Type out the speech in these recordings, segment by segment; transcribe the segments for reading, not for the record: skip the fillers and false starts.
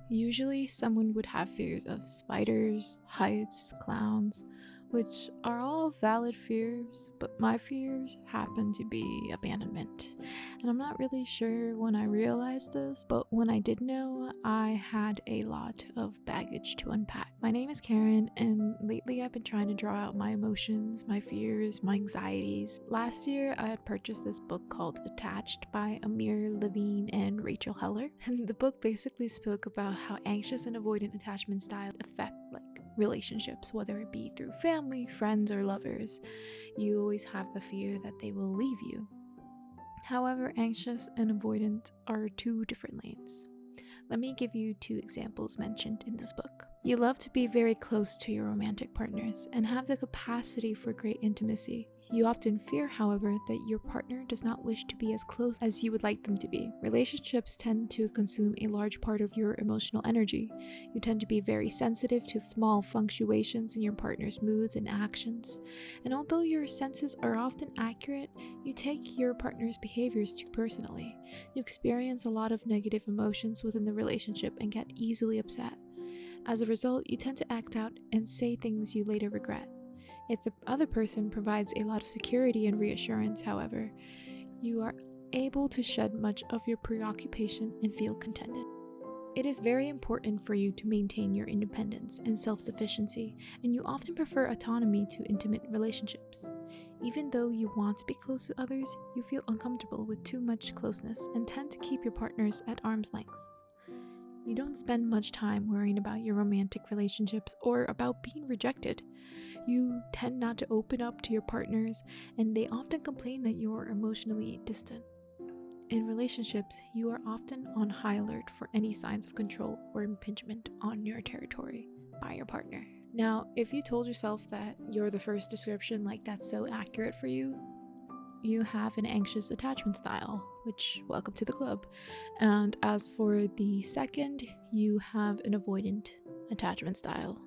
Usually, someone would have fears of spiders, heights, clowns, which are all valid fears, but my fears happen to be abandonment. And I'm not really sure when I realized this, but when I did know, I had a lot of baggage to unpack. My name is Karen, and lately I've been trying to draw out my emotions, my fears, my anxieties. Last year, I had purchased this book called Attached by Amir Levine and Rachel Heller. And the book basically spoke about how anxious and avoidant attachment styles affect relationships, whether it be through family, friends, or lovers. You always have the fear that they will leave you. However, anxious and avoidant are two different lanes. Let me give you two examples mentioned in this book. You love to be very close to your romantic partners and have the capacity for great intimacy. You often fear, however, that your partner does not wish to be as close as you would like them to be. Relationships tend to consume a large part of your emotional energy. You tend to be very sensitive to small fluctuations in your partner's moods and actions. And although your senses are often accurate, you take your partner's behaviors too personally. You experience a lot of negative emotions within the relationship and get easily upset. As a result, you tend to act out and say things you later regret. If the other person provides a lot of security and reassurance, however, you are able to shed much of your preoccupation and feel contented. It is very important for you to maintain your independence and self-sufficiency, and you often prefer autonomy to intimate relationships. Even though you want to be close to others, you feel uncomfortable with too much closeness and tend to keep your partners at arm's length. You don't spend much time worrying about your romantic relationships or about being rejected. You tend not to open up to your partners, and they often complain that you're emotionally distant. In relationships, you are often on high alert for any signs of control or impingement on your territory by your partner. Now, if you told yourself that you're the first description, like that's so accurate for you, you have an anxious attachment style, which welcome to the club. And as for the second, you have an avoidant attachment style.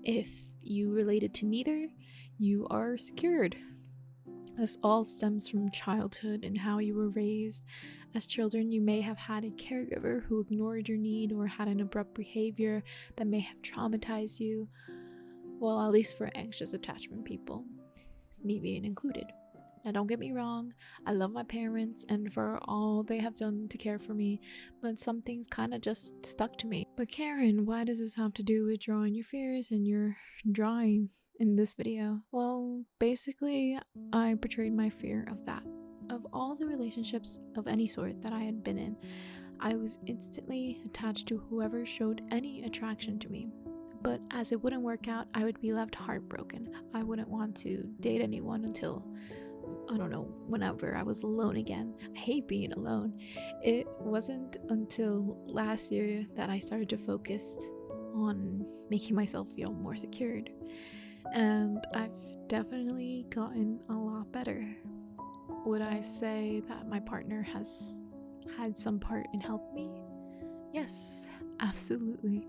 If you related to neither, you are secured. This all stems from childhood and how you were raised. As children, you may have had a caregiver who ignored your need or had an abrupt behavior that may have traumatized you. Well, at least for anxious attachment people, me being included. Now, don't get me wrong, I love my parents and for all they have done to care for me, but some things kind of just stuck to me. But Karen, why does this have to do with drawing your fears and your drawing in this video? Well, basically, I portrayed my fear of that. Of all the relationships of any sort that I had been in, I was instantly attached to whoever showed any attraction to me. But as it wouldn't work out, I would be left heartbroken. I wouldn't want to date anyone until, I don't know, whenever I was alone again. I hate being alone. It wasn't until last year that I started to focus on making myself feel more secured. And I've definitely gotten a lot better. Would I say that my partner has had some part in helping me? Yes, absolutely.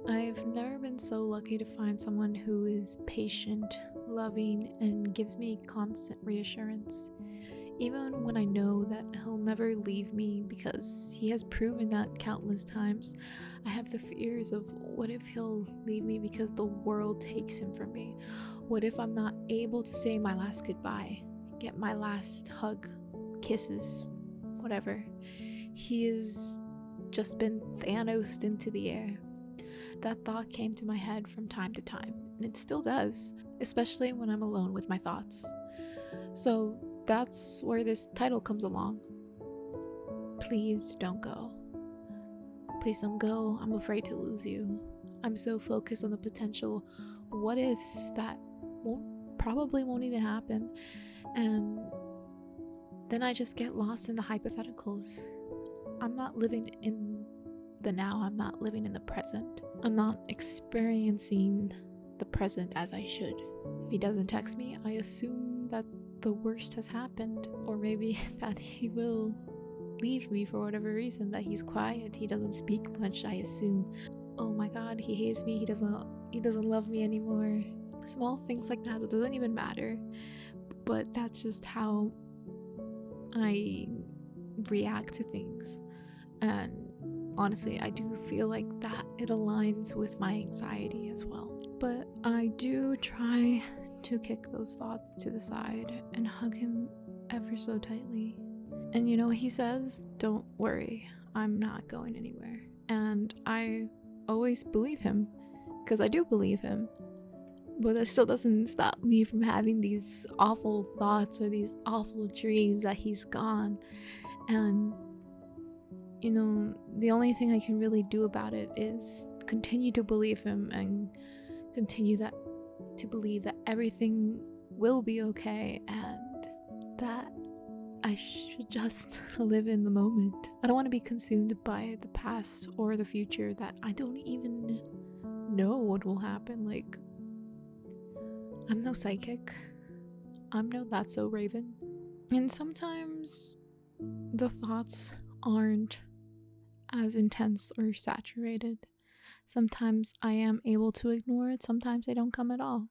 I've never been so lucky to find someone who is patient, loving, and gives me constant reassurance. Even when I know that he'll never leave me because he has proven that countless times, I have the fears of what if he'll leave me because the world takes him from me? What if I'm not able to say my last goodbye, get my last hug, kisses, whatever? He has just been Thanos'd into the air. That thought came to my head from time to time, and it still does, especially when I'm alone with my thoughts. So that's where this title comes along. Please don't go. Please don't go. I'm afraid to lose you. I'm so focused on the potential what ifs that probably won't even happen, and then I just get lost in the hypotheticals. I'm not living in the now. I'm not living in the present. I'm not experiencing the present as I should. If he doesn't text me, I assume that the worst has happened, or maybe that he will leave me for whatever reason, that he's quiet, he doesn't speak much. I assume, oh my god, he hates me, he doesn't love me anymore. Small things like that, it doesn't even matter, but that's just how I react to things. And honestly, I do feel like that it aligns with my anxiety as well. But I do try to kick those thoughts to the side and hug him ever so tightly. And he says, "Don't worry, I'm not going anywhere." And I always believe him, because I do believe him. But that still doesn't stop me from having these awful thoughts or these awful dreams that he's gone. And the only thing I can really do about it is continue to believe him and continue to believe that everything will be okay and that I should just live in the moment. I don't want to be consumed by the past or the future that I don't even know what will happen. Like, I'm no psychic. I'm no That's So Raven. And sometimes the thoughts aren't as intense or saturated. Sometimes I am able to ignore it, sometimes they don't come at all.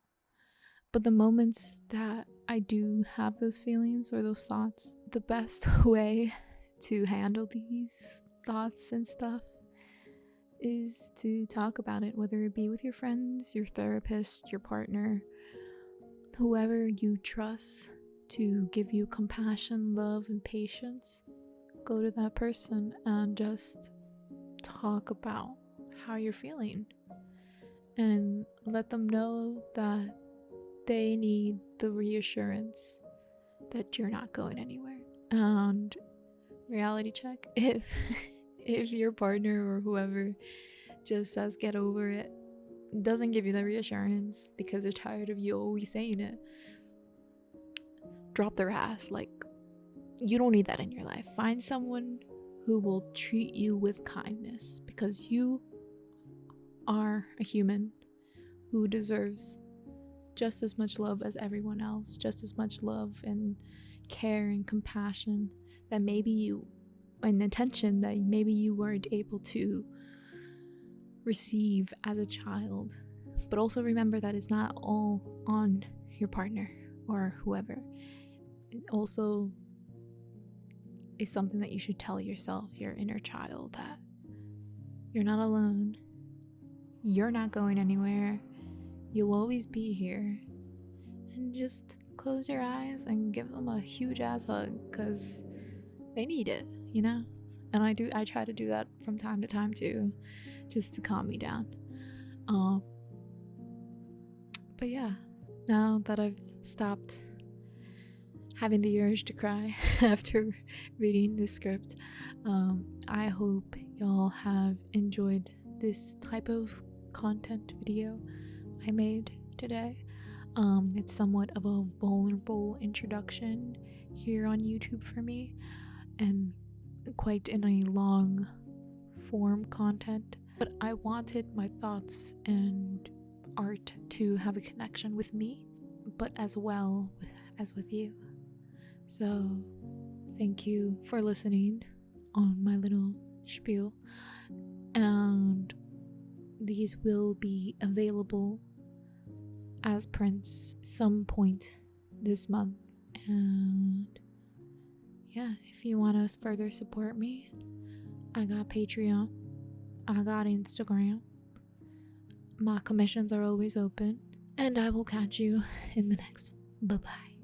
But the moments that I do have those feelings or those thoughts, the best way to handle these thoughts and stuff is to talk about it, whether it be with your friends, your therapist, your partner, whoever you trust to give you compassion, love, and patience. Go to that person and just talk about how you're feeling and let them know that they need the reassurance that you're not going anywhere. And reality check, if your partner or whoever just says get over it, doesn't give you the reassurance because they're tired of you always saying it, drop their ass. Like, you don't need that in your life. Find someone who will treat you with kindness, because you are a human who deserves just as much love as everyone else, just as much love and care and compassion that maybe you, and attention that maybe you weren't able to receive as a child. But also remember that it's not all on your partner or whoever. It also is something that you should tell yourself, your inner child, that you're not alone, you're not going anywhere, you'll always be here. And just close your eyes and give them a huge ass hug, because they need it, And I try to do that from time to time too, just to calm me down. But yeah, now that I've stopped having the urge to cry after reading this script, I hope y'all have enjoyed this type of content video I made today. It's somewhat of a vulnerable introduction here on YouTube for me, and quite in a long form content, but I wanted my thoughts and art to have a connection with me, but as well as with you. So thank you for listening on my little spiel, and these will be available as prints some point this month. And yeah, if you want to further support me, I got Patreon, I got Instagram, my commissions are always open, and I will catch you in the next one. Bye bye.